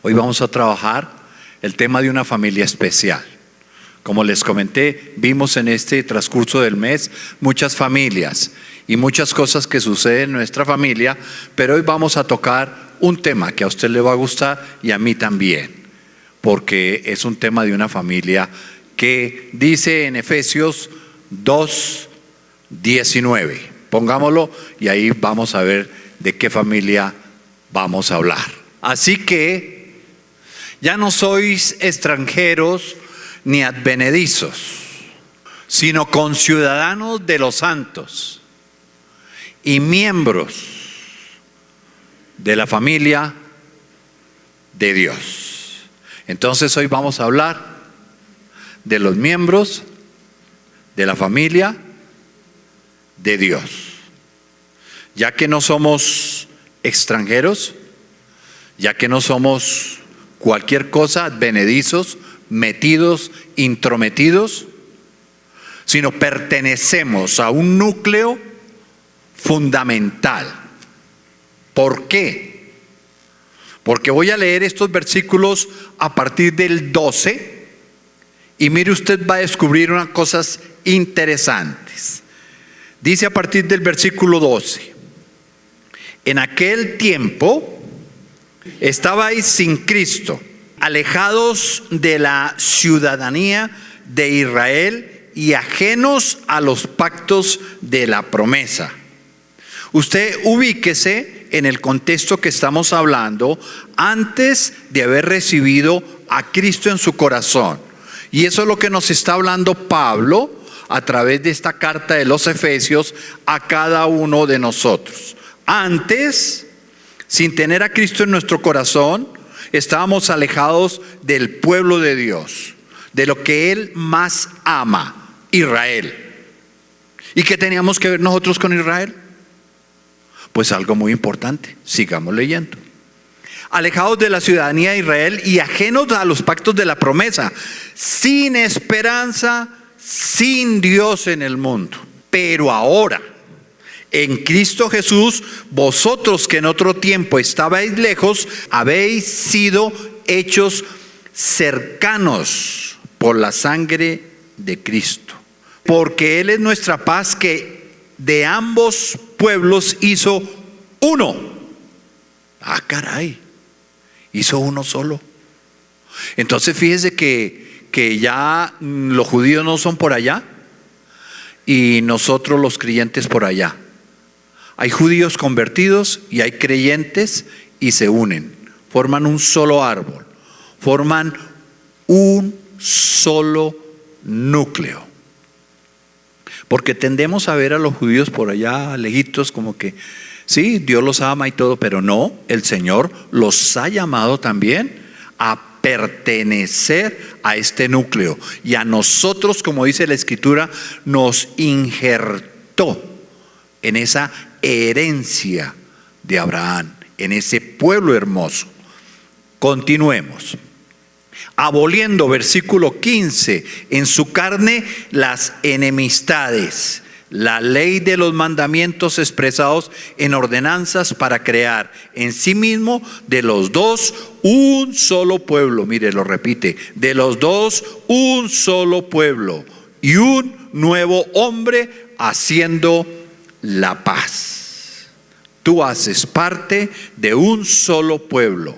Hoy vamos a trabajar el tema de una familia especial. Como les comenté, vimos en este transcurso del mes muchas familias y muchas cosas que suceden en nuestra familia, pero hoy vamos a tocar un tema que a usted le va a gustar y a mí también, porque es un tema de una familia que dice en Efesios 2:19. Pongámoslo y ahí vamos a ver de qué familia vamos a hablar. Así que ya no sois extranjeros ni advenedizos, sino conciudadanos de los santos y miembros de la familia de Dios. Entonces hoy vamos a hablar de los miembros de la familia de Dios. Ya que no somos extranjeros, ya que no somos cualquier cosa, advenedizos, metidos, intrometidos, sino pertenecemos a un núcleo fundamental. ¿Por qué? Porque voy a leer estos versículos a partir del 12 y mire, usted va a descubrir unas cosas interesantes. Dice a partir del versículo 12: en aquel tiempo estabais sin Cristo, alejados de la ciudadanía de Israel y ajenos a los pactos de la promesa. Usted ubíquese en el contexto que estamos hablando antes de haber recibido a Cristo en su corazón. Y eso es lo que nos está hablando Pablo a través de esta carta de los Efesios a cada uno de nosotros. Antes, sin tener a Cristo en nuestro corazón, estábamos alejados del pueblo de Dios, de lo que Él más ama, Israel. ¿Y qué teníamos que ver nosotros con Israel? Pues algo muy importante, sigamos leyendo. Alejados de la ciudadanía de Israel y ajenos a los pactos de la promesa, sin esperanza, sin Dios en el mundo. Pero ahora, en Cristo Jesús, vosotros que en otro tiempo estabais lejos, habéis sido hechos cercanos por la sangre de Cristo. Porque Él es nuestra paz, que de ambos pueblos hizo uno. Ah, caray, hizo uno solo. Entonces fíjese que ya los judíos no son por allá y nosotros los creyentes por allá. Hay judíos convertidos y hay creyentes y se unen, forman un solo árbol, forman un solo núcleo. Porque tendemos a ver a los judíos por allá lejitos como que sí, Dios los ama y todo, pero no, el Señor los ha llamado también a pertenecer a este núcleo, y a nosotros, como dice la Escritura, nos injertó en esa herencia de Abraham, en ese pueblo hermoso. Continuemos. Aboliendo, versículo 15, en su carne las enemistades, la ley de los mandamientos expresados en ordenanzas, para crear en sí mismo de los dos un solo pueblo. Mire, lo repite: de los dos un solo pueblo y un nuevo hombre, haciendo la paz. Tú haces parte de un solo pueblo,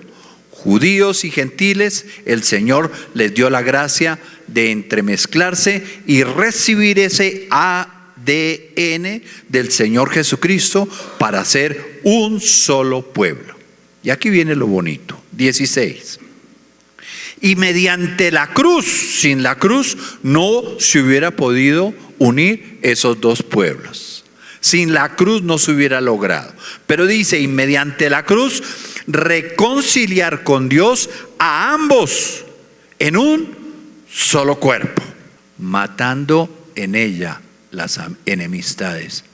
judíos y gentiles. El Señor les dio la gracia de entremezclarse y recibir ese ADN del Señor Jesucristo para ser un solo pueblo. Y aquí viene lo bonito, 16. Y mediante la cruz, sin la cruz no se hubiera podido unir esos dos pueblos. Sin la cruz no se hubiera logrado. Pero dice, y mediante la cruz reconciliar con Dios a ambos en un solo cuerpo, matando en ella las enemistades.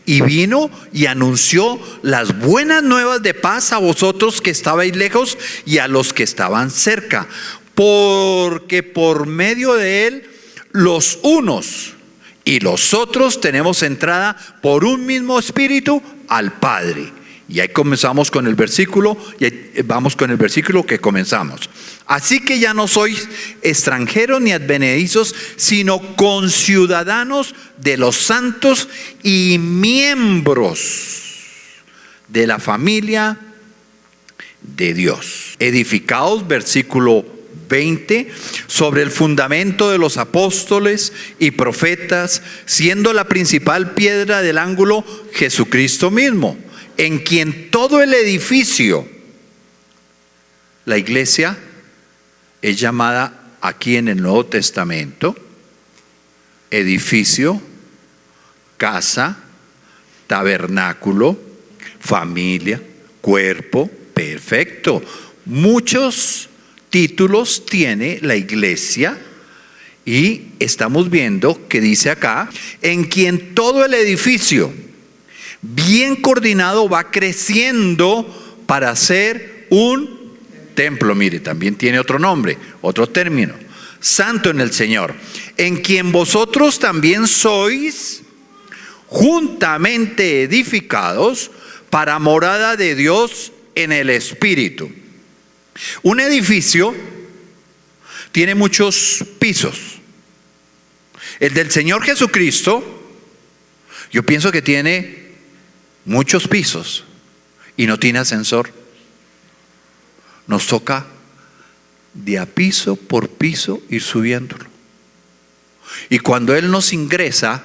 Y vino y anunció las buenas nuevas de paz a vosotros que estabais lejos y a los que estaban cerca, porque por medio de él los unos y los otros tenemos entrada por un mismo espíritu al Padre. Y ahí comenzamos con el versículo, y ahí vamos con el versículo que comenzamos. Así que ya no sois extranjeros ni advenedizos, sino conciudadanos de los santos y miembros de la familia de Dios. Edificaos, versículo 20, sobre el fundamento de los apóstoles y profetas, siendo la principal piedra del ángulo Jesucristo mismo, en quien todo el edificio, la iglesia, es llamada aquí en el Nuevo Testamento edificio, casa, tabernáculo, familia, cuerpo, perfecto. Muchos títulos tiene la iglesia y estamos viendo que dice acá, en quien todo el edificio bien coordinado va creciendo para ser un templo. Mire, también tiene otro nombre, otro término, santo en el Señor, en quien vosotros también sois juntamente edificados para morada de Dios en el Espíritu. Un edificio tiene muchos pisos. El del Señor Jesucristo, yo pienso que tiene muchos pisos y no tiene ascensor. Nos toca de a piso por piso ir subiéndolo. Y cuando Él nos ingresa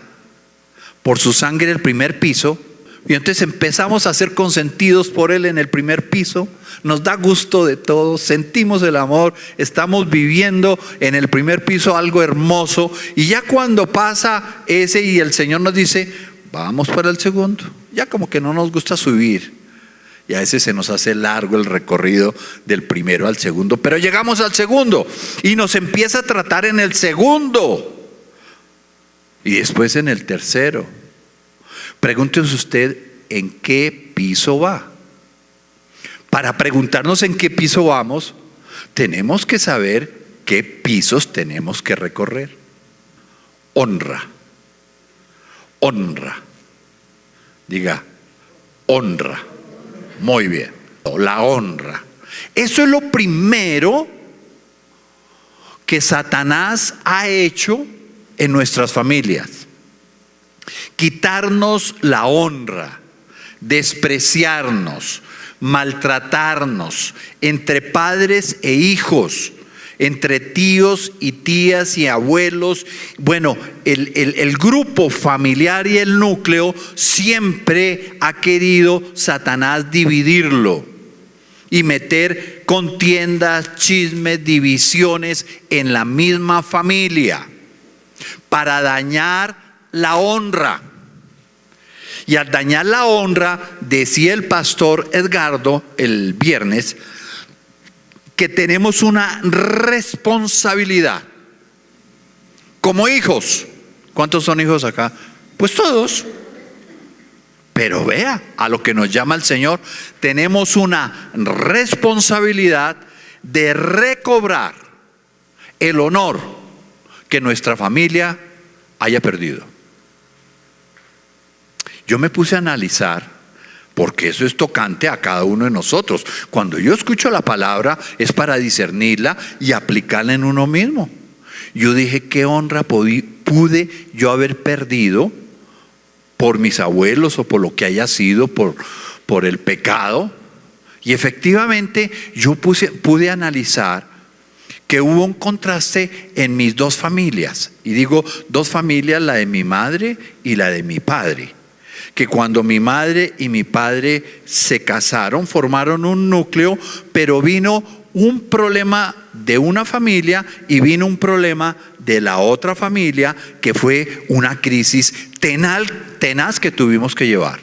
por su sangre el primer piso, y entonces empezamos a ser consentidos por Él en el primer piso, nos da gusto de todo, sentimos el amor, estamos viviendo en el primer piso algo hermoso, y ya cuando pasa ese y el Señor nos dice, vamos para el segundo, ya como que no nos gusta subir, y a veces se nos hace largo el recorrido del primero al segundo, pero llegamos al segundo y nos empieza a tratar en el segundo y después en el tercero. Pregúntese usted en qué piso va. Para preguntarnos en qué piso vamos, tenemos que saber qué pisos tenemos que recorrer. Honra. Honra. Diga, honra. Muy bien. La honra. Eso es lo primero que Satanás ha hecho en nuestras familias. Quitarnos la honra, despreciarnos, maltratarnos entre padres e hijos, entre tíos y tías y abuelos. Bueno, el grupo familiar y el núcleo siempre ha querido Satanás dividirlo y meter contiendas, chismes, divisiones en la misma familia para dañar la honra. Y al dañar la honra, decía el pastor Edgardo el viernes, que tenemos una responsabilidad como hijos. ¿Cuántos son hijos acá? Pues todos. Pero vea, a lo que nos llama el Señor, tenemos una responsabilidad de recobrar el honor que nuestra familia haya perdido. Yo me puse a analizar, porque eso es tocante a cada uno de nosotros. Cuando yo escucho la palabra es para discernirla y aplicarla en uno mismo. Yo dije, ¿qué honra pude yo haber perdido por mis abuelos o por lo que haya sido, por el pecado? Y efectivamente yo pude analizar que hubo un contraste en mis dos familias. Y digo dos familias, la de mi madre y la de mi padre. Que cuando mi madre y mi padre se casaron, formaron un núcleo, pero vino un problema de una familia y vino un problema de la otra familia, que fue una crisis tenaz que tuvimos que llevar.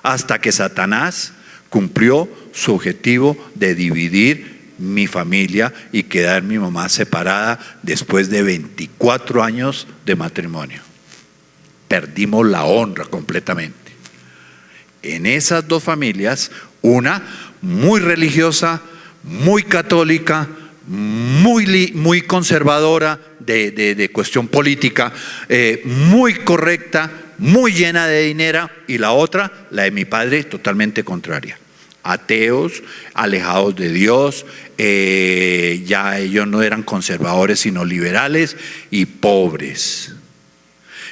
Hasta que Satanás cumplió su objetivo de dividir mi familia y quedar mi mamá separada después de 24 años de matrimonio. Perdimos la honra completamente. En esas dos familias, una muy religiosa, muy católica, muy conservadora de cuestión política, muy correcta, muy llena de dinero, y la otra, la de mi padre, totalmente contraria. Ateos, alejados de Dios, ya ellos no eran conservadores sino liberales y pobres.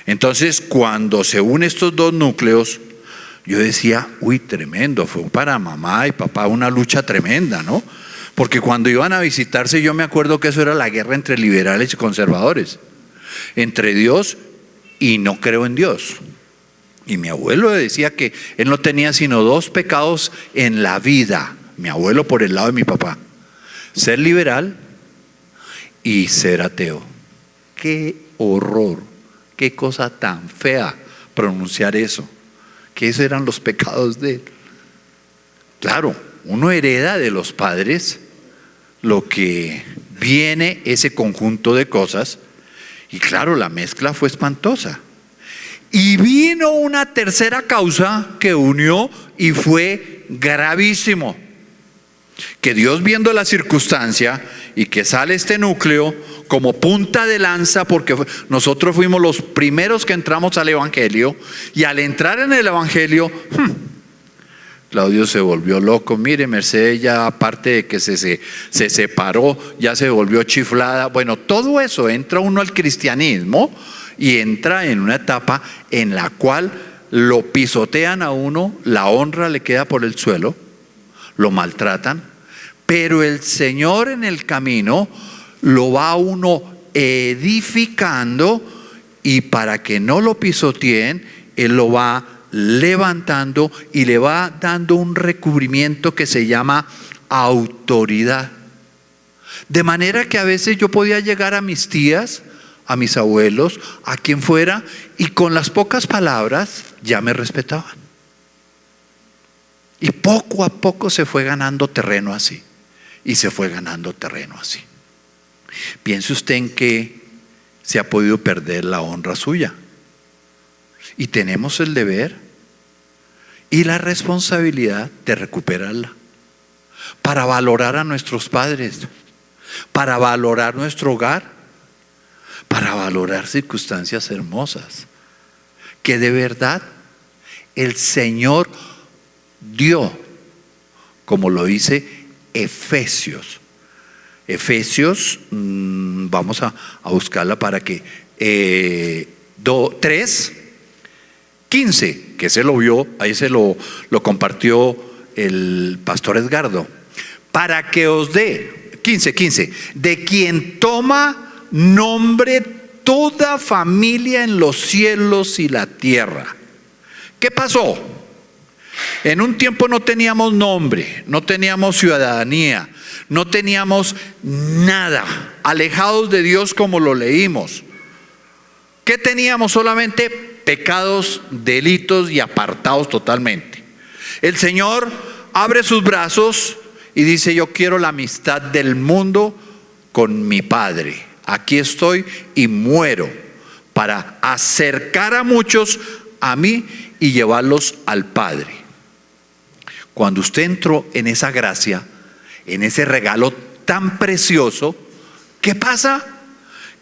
Entonces, cuando se unen estos dos núcleos, yo decía, uy, tremendo, fue para mamá y papá una lucha tremenda, ¿no? Porque cuando iban a visitarse, yo me acuerdo que eso era la guerra entre liberales y conservadores, entre Dios y no creo en Dios. Y mi abuelo decía que él no tenía sino dos pecados en la vida, mi abuelo por el lado de mi papá: ser liberal y ser ateo. ¡Qué horror! ¡Qué cosa tan fea pronunciar eso! Que esos eran los pecados de él. Claro, uno hereda de los padres lo que viene, ese conjunto de cosas, y claro, la mezcla fue espantosa. Y vino una tercera causa que unió y fue gravísimo. Que Dios, viendo la circunstancia y que sale este núcleo como punta de lanza, porque nosotros fuimos los primeros que entramos al Evangelio, y al entrar en el Evangelio, Claudio se volvió loco. Mire, Mercedes ya, aparte de que se separó, ya se volvió chiflada. Bueno, todo eso, entra uno al cristianismo y entra en una etapa en la cual lo pisotean a uno, la honra le queda por el suelo, lo maltratan, pero el Señor en el camino lo va a uno edificando, y para que no lo pisoteen, Él lo va levantando y le va dando un recubrimiento que se llama autoridad. De manera que a veces yo podía llegar a mis tías, a mis abuelos, a quien fuera, y con las pocas palabras ya me respetaban. Y poco a poco se fue ganando terreno así, y se fue ganando terreno así. Piense usted en que se ha podido perder la honra suya, y tenemos el deber y la responsabilidad de recuperarla, para valorar a nuestros padres, para valorar nuestro hogar, para valorar circunstancias hermosas que de verdad el Señor dio, como lo dice Efesios. Efesios, vamos a buscarla para que 3:15, que se lo vio, ahí se lo compartió el pastor Edgardo, para que os dé, 15, de quien toma nombre toda familia en los cielos y la tierra. ¿Qué pasó? En un tiempo no teníamos nombre, no teníamos ciudadanía, no teníamos nada, alejados de Dios como lo leímos. ¿Qué teníamos? Solamente pecados, delitos y apartados totalmente. El Señor abre sus brazos y dice: yo quiero la amistad del mundo con mi Padre. Aquí estoy y muero para acercar a muchos a mí y llevarlos al Padre. Cuando usted entró en esa gracia, en ese regalo tan precioso, ¿qué pasa?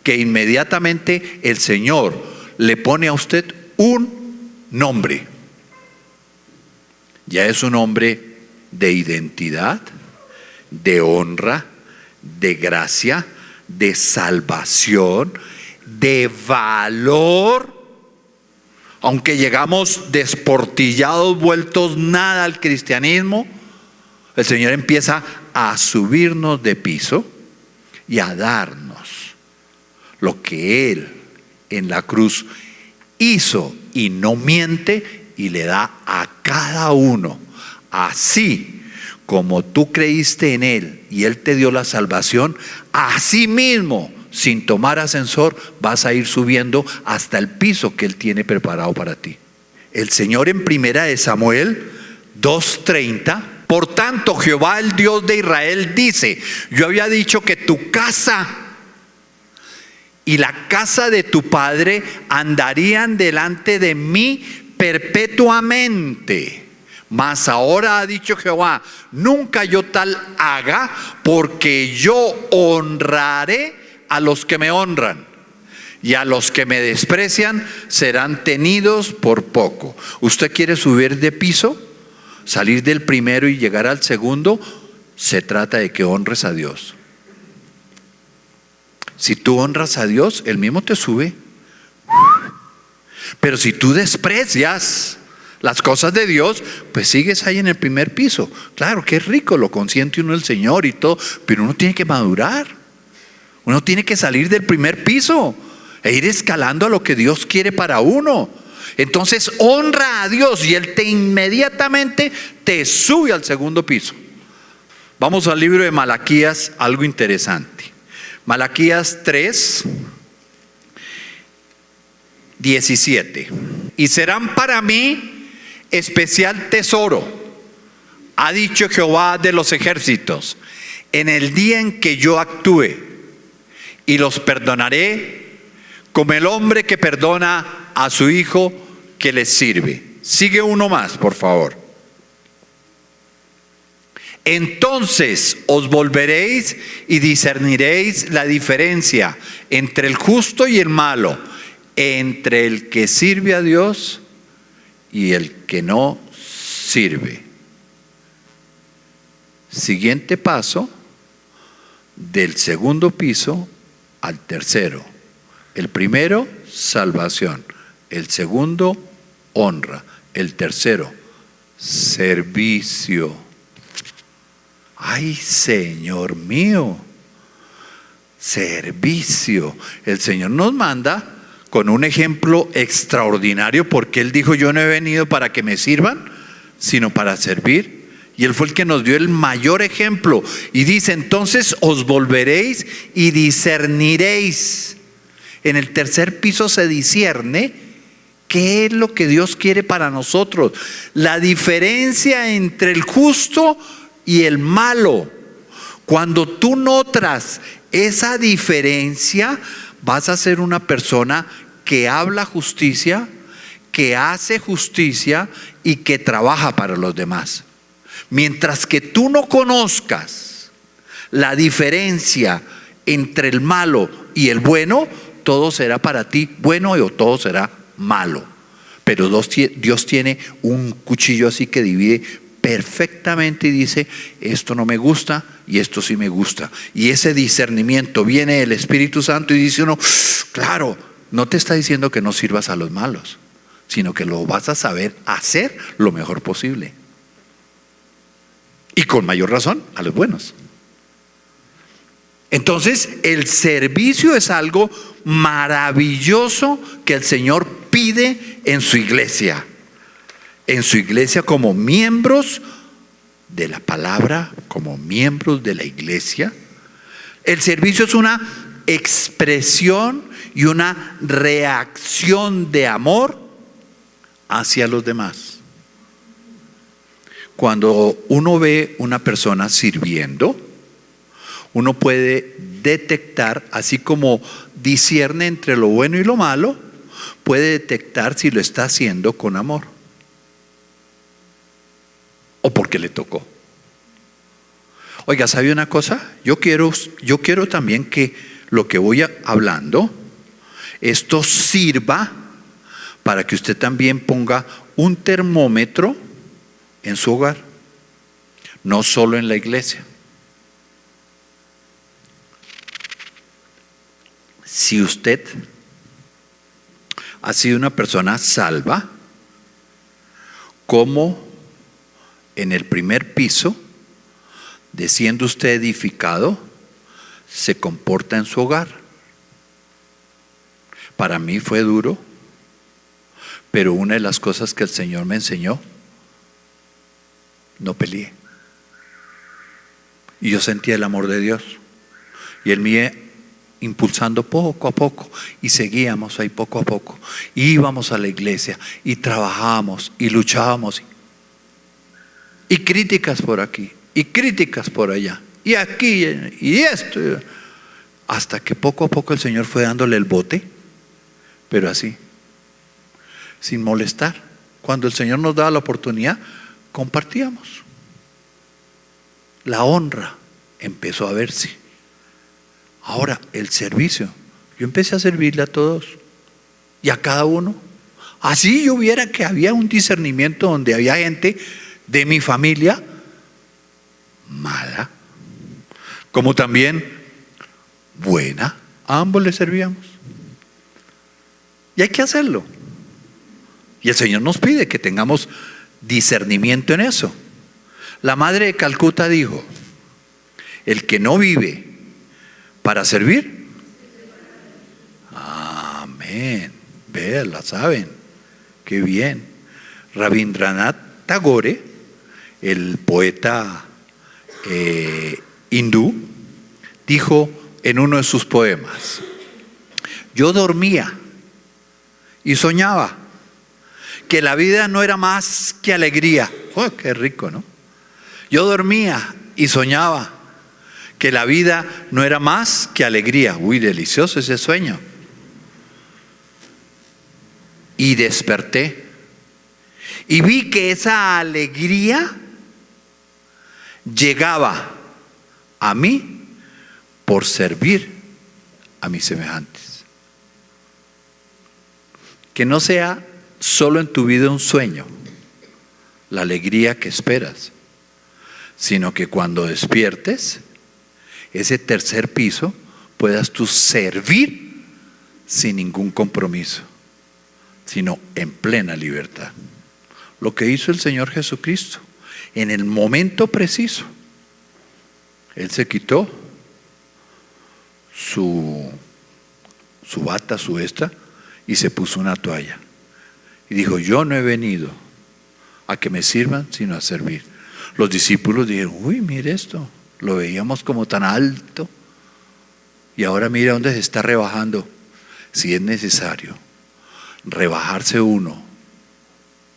Que inmediatamente el Señor le pone a usted un nombre. Ya es un nombre de identidad, de honra, de gracia, de salvación, de valor. Aunque llegamos desportillados, vueltos nada al cristianismo, el Señor empieza a subirnos de piso y a darnos lo que Él en la cruz hizo y no miente, y le da a cada uno. Así como tú creíste en Él y Él te dio la salvación, así mismo, sin tomar ascensor, vas a ir subiendo hasta el piso que Él tiene preparado para ti. El Señor en 1 Samuel 2:30: por tanto, Jehová, el Dios de Israel, dice: yo había dicho que tu casa y la casa de tu padre andarían delante de mí perpetuamente. Mas ahora ha dicho Jehová: nunca yo tal haga, porque yo honraré a los que me honran, y a los que me desprecian serán tenidos por poco. ¿Usted quiere subir de piso? Salir del primero y llegar al segundo. Se trata de que honres a Dios. Si tú honras a Dios, Él mismo te sube. Pero si tú desprecias las cosas de Dios, pues sigues ahí en el primer piso. Claro que es rico, lo consiente uno el Señor y todo, pero uno tiene que madurar. Uno tiene que salir del primer piso e ir escalando a lo que Dios quiere para uno. Entonces honra a Dios y Él inmediatamente te sube al segundo piso. Vamos al libro de Malaquías, algo interesante. Malaquías 3, 17. Y serán para mí especial tesoro, ha dicho Jehová de los ejércitos, en el día en que yo actúe, y los perdonaré como el hombre que perdona a su hijo que les sirve. Sigue uno más, por favor. Entonces os volveréis y discerniréis la diferencia entre el justo y el malo, entre el que sirve a Dios y el que no sirve. Siguiente paso, del segundo piso al tercero. El primero, salvación. El segundo, honra. El tercero, servicio. Ay, Señor mío, servicio. El Señor nos manda con un ejemplo extraordinario, porque Él dijo: yo no he venido para que me sirvan, sino para servir. Y Él fue el que nos dio el mayor ejemplo. Y dice: entonces os volveréis y discerniréis. En el tercer piso se discierne qué es lo que Dios quiere para nosotros. La diferencia entre el justo y el malo. Cuando tú notas esa diferencia, vas a ser una persona que habla justicia, que hace justicia y que trabaja para los demás. Mientras que tú no conozcas la diferencia entre el malo y el bueno, todo será para ti bueno o todo será malo. Pero Dios tiene un cuchillo así que divide perfectamente y dice: esto no me gusta y esto sí me gusta. Y ese discernimiento viene del Espíritu Santo y dice uno: claro, no te está diciendo que no sirvas a los malos, sino que lo vas a saber hacer lo mejor posible. Y con mayor razón a los buenos. Entonces el servicio es algo maravilloso que el Señor pide en su iglesia. En su iglesia, como miembros de la palabra, como miembros de la iglesia. El servicio es una expresión y una reacción de amor hacia los demás. Cuando uno ve una persona sirviendo, uno puede detectar, así como discierne entre lo bueno y lo malo, puede detectar si lo está haciendo con amor o porque le tocó. Oiga, ¿sabe una cosa? Yo quiero también que lo que voy hablando, esto sirva para que usted también ponga un termómetro en su hogar, no solo en la iglesia. Si usted ha sido una persona salva, ¿cómo en el primer piso, de siendo usted edificado, se comporta en su hogar? Para mí fue duro, pero una de las cosas que el Señor me enseñó: no peleé. Y yo sentía el amor de Dios, y Él me iba impulsando poco a poco, y seguíamos ahí poco a poco, y íbamos a la iglesia y trabajábamos y luchábamos, y críticas por aquí y críticas por allá y aquí y esto, hasta que poco a poco el Señor fue dándole el bote, pero así, sin molestar. Cuando el Señor nos daba la oportunidad, compartíamos. La honra empezó a verse. Ahora el servicio Yo empecé a servirle a todos y a cada uno. Así yo viera que había un discernimiento donde había gente de mi familia mala, como también buena. A ambos les servíamos. Y hay que hacerlo. Y el Señor nos pide que tengamos discernimiento en eso. La madre de Calcuta dijo: el que no vive para servir, amén. Vean, la saben. Qué bien. Rabindranath Tagore, el poeta hindú, dijo en uno de sus poemas: yo dormía y soñaba que la vida no era más que alegría. Oh, qué rico, ¿no? Yo dormía y soñaba que la vida no era más que alegría. Uy, delicioso ese sueño. Y desperté y vi que esa alegría llegaba a mí por servir a mis semejantes. Que no sea solo en tu vida un sueño, la alegría que esperas, sino que cuando despiertes, ese tercer piso, puedas tú servir sin ningún compromiso, sino en plena libertad. Lo que hizo el Señor Jesucristo, en el momento preciso, Él se quitó su bata, su esta, y se puso una toalla. Y dijo: yo no he venido a que me sirvan, sino a servir. Los discípulos dijeron: uy, mire esto, lo veíamos como tan alto, y ahora mira dónde se está rebajando. Si es necesario rebajarse uno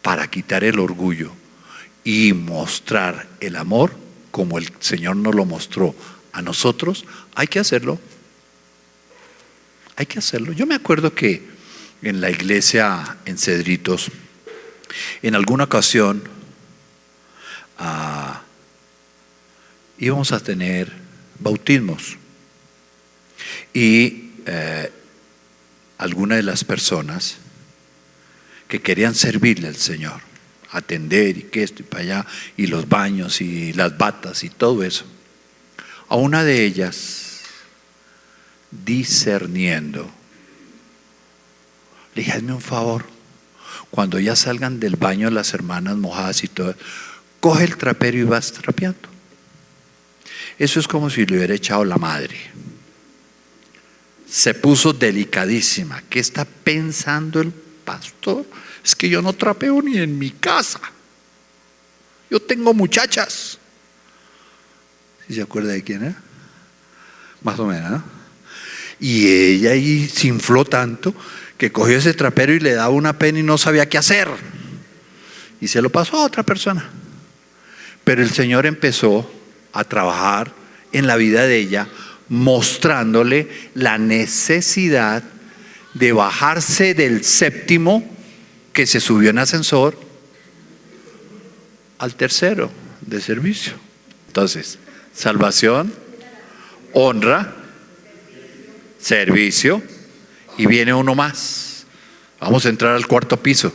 para quitar el orgullo y mostrar el amor como el Señor nos lo mostró a nosotros, hay que hacerlo. Hay que hacerlo. Yo me acuerdo que en la iglesia en Cedritos, en alguna ocasión íbamos a tener bautismos y algunas de las personas que querían servirle al Señor, atender y que esto y para allá, y los baños y las batas y todo eso, a una de ellas, discerniendo, le dije: hazme un favor, cuando ya salgan del baño las hermanas mojadas y todo, coge el trapero y vas trapeando. Eso es como si le hubiera echado la madre. Se puso delicadísima. ¿Qué está pensando el pastor? Es que yo no trapeo ni en mi casa. Yo tengo muchachas. ¿Sí se acuerda de quién era? Más o menos, ¿no? Y ella ahí se infló tanto que cogió ese trapero y le daba una pena y no sabía qué hacer. Y se lo pasó a otra persona. Pero el Señor empezó a trabajar en la vida de ella, mostrándole la necesidad de bajarse del séptimo que se subió en ascensor al tercero de servicio. Entonces, salvación, honra, servicio, y viene uno más. Vamos a entrar al cuarto piso.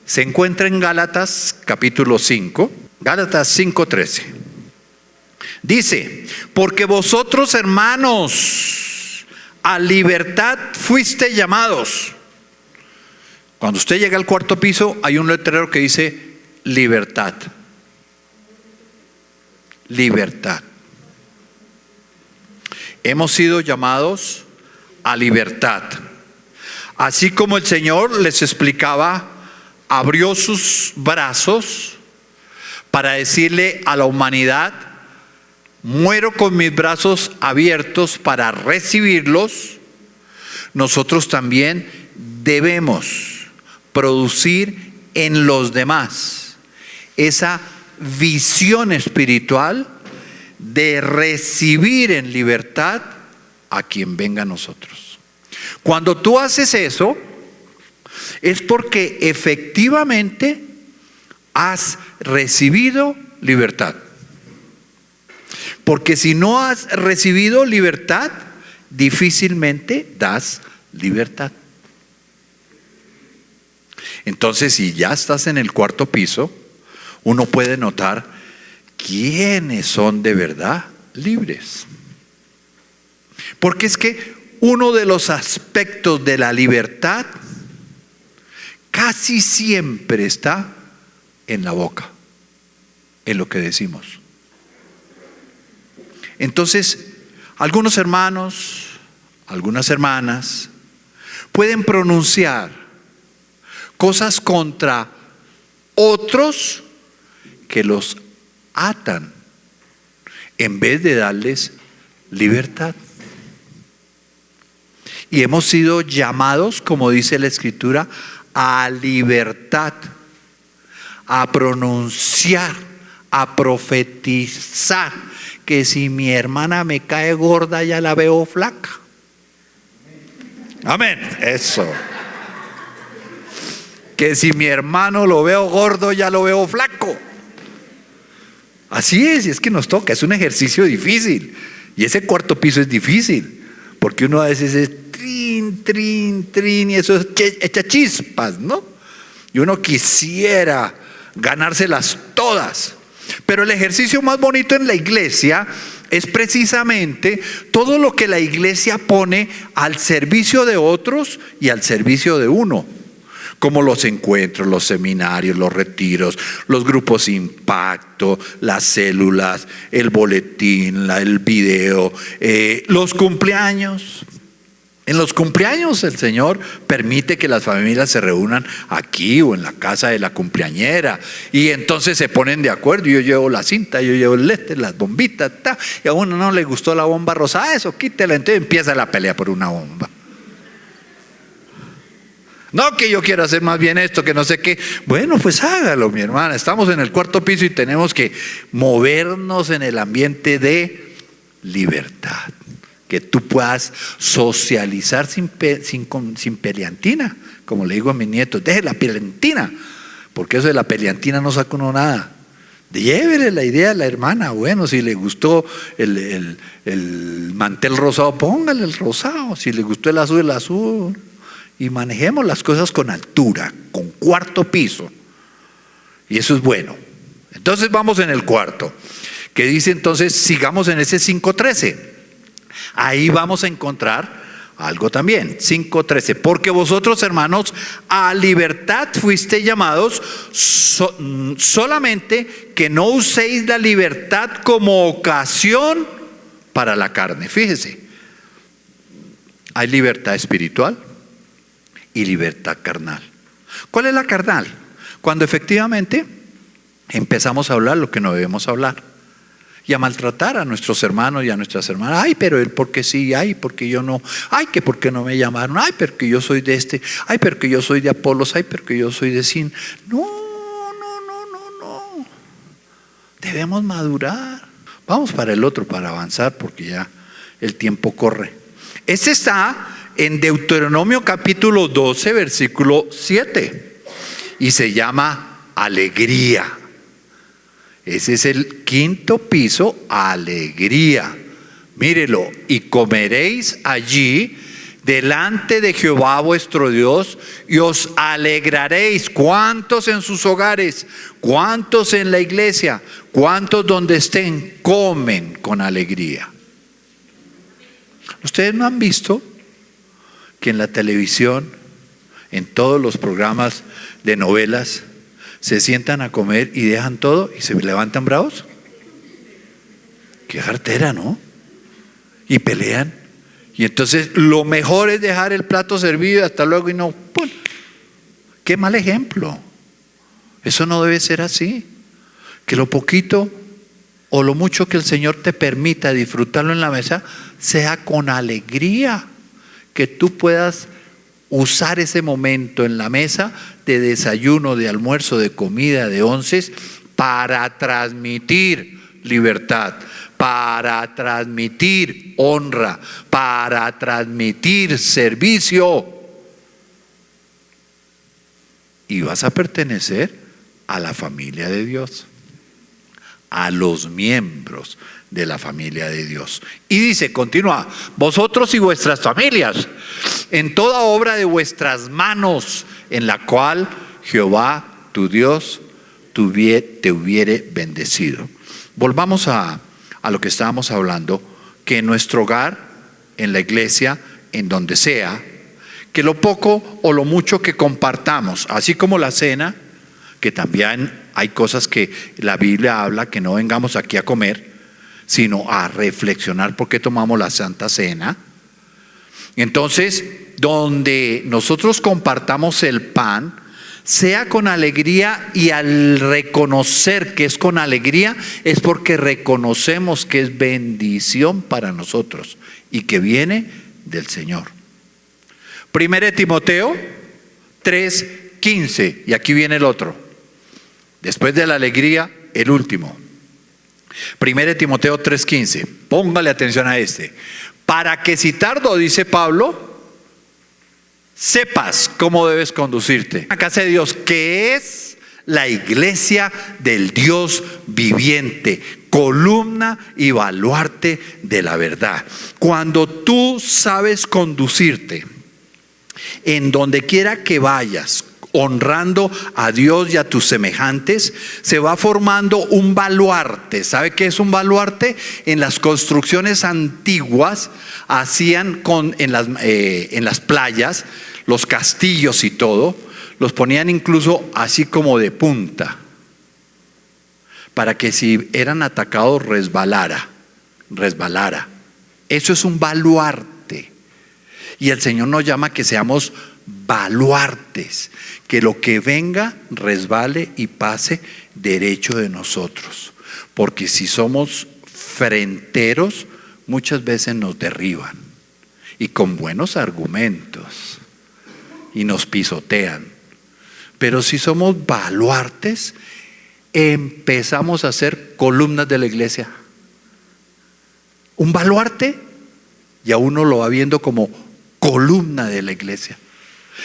Se encuentra en Gálatas capítulo 5, Gálatas 5:13. Dice: porque vosotros, hermanos, a libertad fuiste llamados. Cuando usted llega al cuarto piso, hay un letrero que dice libertad. Libertad. Hemos sido llamados a libertad. Así como el Señor les explicaba, abrió sus brazos para decirle a la humanidad: muero con mis brazos abiertos para recibirlos. Nosotros también debemos producir en los demás esa visión espiritual de recibir en libertad a quien venga a nosotros. Cuando tú haces eso, es porque efectivamente has recibido libertad. Porque si no has recibido libertad, difícilmente das libertad. Entonces, si ya estás en el cuarto piso, uno puede notar quiénes son de verdad libres. Porque es que uno de los aspectos de la libertad casi siempre está en la boca, en lo que decimos. Entonces, algunos hermanos, algunas hermanas pueden pronunciar cosas contra otros que los atan en vez de darles libertad. Y hemos sido llamados, como dice la Escritura, a libertad, a pronunciar, a profetizar, que si mi hermana me cae gorda ya la veo flaca. Amén, eso. Que si mi hermano lo veo gordo ya lo veo flaco. Así es que nos toca, es un ejercicio difícil. Y ese cuarto piso es difícil, porque uno a veces es trin, trin, trin, y eso echa chispas, ¿no? Y uno quisiera ganárselas todas. Pero el ejercicio más bonito en la iglesia es precisamente todo lo que la iglesia pone al servicio de otros y al servicio de uno. Como los encuentros, los seminarios, los retiros, los grupos impacto, las células, el boletín, el video, los cumpleaños. En los cumpleaños el Señor permite que las familias se reúnan aquí o en la casa de la cumpleañera, y entonces se ponen de acuerdo. Yo llevo la cinta, yo llevo el las bombitas, y a uno no le gustó la bomba rosa, eso quítela, entonces empieza la pelea por una bomba. No, que yo quiero hacer más bien esto, que no sé qué. Bueno, pues hágalo, mi hermana. Estamos en el cuarto piso y tenemos que movernos en el ambiente de libertad. Que tú puedas socializar sin peleantina. Como le digo a mis nietos, deje la peleantina, porque eso de la peleantina no saca uno nada. Llévele la idea a la hermana. Bueno, si le gustó el mantel rosado, póngale el rosado. Si le gustó el azul. Y manejemos las cosas con altura, con cuarto piso. Y eso es bueno. Entonces vamos en el cuarto, que dice entonces, sigamos en ese 5:13. Ahí vamos a encontrar algo también. 5:13. Porque vosotros, hermanos, a libertad fuisteis llamados, solamente que no uséis la libertad como ocasión para la carne. Fíjese, hay libertad espiritual y libertad carnal. ¿Cuál es la carnal? Cuando efectivamente empezamos a hablar lo que no debemos hablar y a maltratar a nuestros hermanos y a nuestras hermanas. Ay, pero él porque sí, ay, porque yo no, ay, que porque no me llamaron, ay, porque yo soy de este, ay, porque yo soy de Apolos, ay, porque yo soy de Sin. No. Debemos madurar. Vamos para el otro para avanzar, porque ya el tiempo corre. Este está en Deuteronomio capítulo 12, versículo 7, y se llama alegría. Ese es el quinto piso, alegría. Mírelo, y comeréis allí delante de Jehová vuestro Dios, y os alegraréis. ¿Cuántos en sus hogares? ¿Cuántos en la iglesia? ¿Cuántos donde estén comen con alegría? ¿Ustedes no han visto que en la televisión, en todos los programas de novelas, se sientan a comer y dejan todo y se levantan bravos? Qué jartera, ¿no? Y pelean. Y entonces lo mejor es dejar el plato servido y hasta luego, y no, ¡pum! Qué mal ejemplo. Eso no debe ser así. Que lo poquito o lo mucho que el Señor te permita disfrutarlo en la mesa sea con alegría. Que tú puedas usar ese momento en la mesa de desayuno, de almuerzo, de comida, de onces, para transmitir libertad, para transmitir honra, para transmitir servicio. Y vas a pertenecer a la familia de Dios. a los miembros de la familia de Dios. Y dice, continúa, vosotros y vuestras familias, en toda obra de vuestras manos, en la cual Jehová tu Dios te hubiere bendecido. Volvamos a lo que estábamos hablando, que en nuestro hogar, en la iglesia, en donde sea, que lo poco o lo mucho que compartamos, así como la cena, que también hay cosas que la Biblia habla, que no vengamos aquí a comer, sino a reflexionar por qué tomamos la Santa Cena. Entonces, donde nosotros compartamos el pan, sea con alegría, y al reconocer que es con alegría, es porque reconocemos que es bendición para nosotros y que viene del Señor. 1 Timoteo 3:15, y aquí viene el otro. Después de la alegría, el último. 1 Timoteo 3:15, póngale atención a este. Para que si tardo, dice Pablo, sepas cómo debes conducirte. La casa de Dios, que es la iglesia del Dios viviente, columna y baluarte de la verdad. Cuando tú sabes conducirte, en donde quiera que vayas, honrando a Dios y a tus semejantes, se va formando un baluarte. ¿Sabe qué es un baluarte? En las construcciones antiguas hacían en las playas, los castillos y todo, los ponían incluso así como de punta, para que si eran atacados resbalara. Eso es un baluarte. Y el Señor nos llama que seamos baluartes, que lo que venga resbale y pase derecho de nosotros, porque si somos fronteros, muchas veces nos derriban, y con buenos argumentos, y nos pisotean. Pero si somos baluartes, empezamos a ser columnas de la iglesia. Un baluarte, y a uno lo va viendo como columna de la iglesia.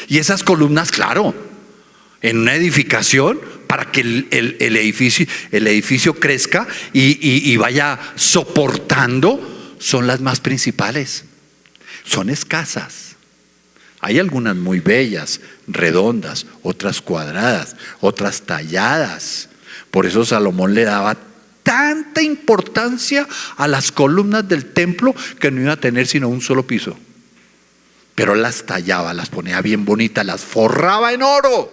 Y esas columnas, claro, en una edificación, para que el edificio crezca y vaya soportando, son las más principales. Son escasas. Hay algunas muy bellas, redondas, otras cuadradas, otras talladas. Por eso Salomón le daba tanta importancia a las columnas del templo, que no iba a tener sino un solo piso. Pero las tallaba, las ponía bien bonitas, las forraba en oro.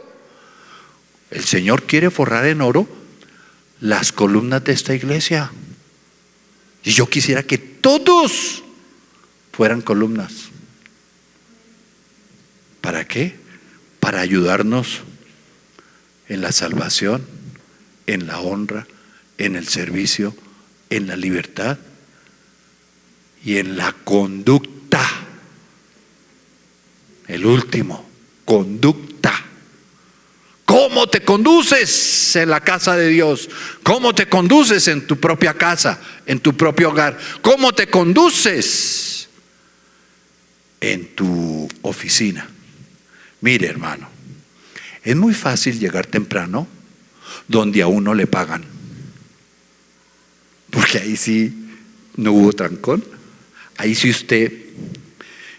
El Señor quiere forrar en oro las columnas de esta iglesia. Y yo quisiera que todos fueran columnas. ¿Para qué? Para ayudarnos en la salvación, en la honra, en el servicio, en la libertad y en la conducta. El último, conducta. ¿Cómo te conduces en la casa de Dios? ¿Cómo te conduces en tu propia casa, en tu propio hogar? ¿Cómo te conduces en tu oficina? Mire, hermano, es muy fácil llegar temprano donde a uno le pagan, porque ahí sí no hubo trancón. Ahí sí usted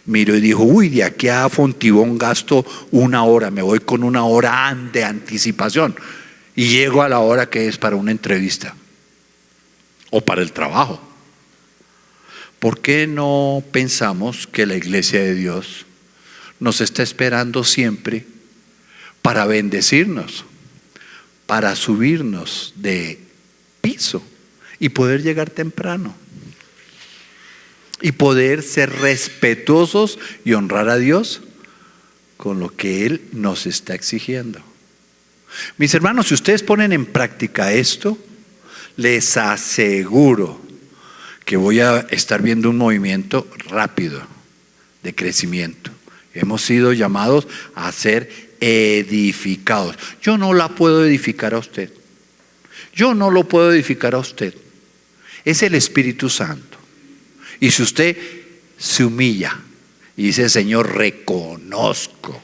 miró y dijo, uy, de aquí a Fontibón gasto 1 hora, me voy con 1 hora de anticipación y llego a la hora que es para una entrevista o para el trabajo. ¿Por qué no pensamos que la iglesia de Dios nos está esperando siempre para bendecirnos, para subirnos de piso y poder llegar temprano? Y poder ser respetuosos y honrar a Dios con lo que Él nos está exigiendo. Mis hermanos, si ustedes ponen en práctica esto, les aseguro que voy a estar viendo un movimiento rápido de crecimiento. Hemos sido llamados a ser edificados. Yo no la puedo edificar a usted. Yo no lo puedo edificar a usted. Es el Espíritu Santo. Y si usted se humilla y dice, Señor, reconozco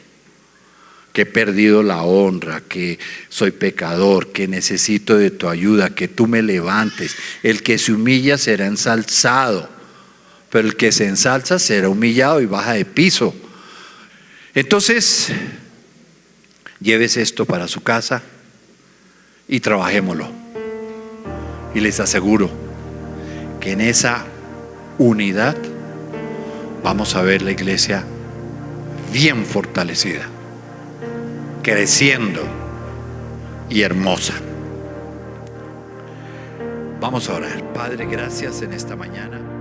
que he perdido la honra, que soy pecador, que necesito de tu ayuda, que tú me levantes. El que se humilla será ensalzado, pero el que se ensalza será humillado y baja de piso. Entonces, llévese esto para su casa y trabajémoslo. Y les aseguro que en esa unidad vamos a ver la iglesia bien fortalecida, creciendo y hermosa. Vamos a orar. Padre, gracias en esta mañana.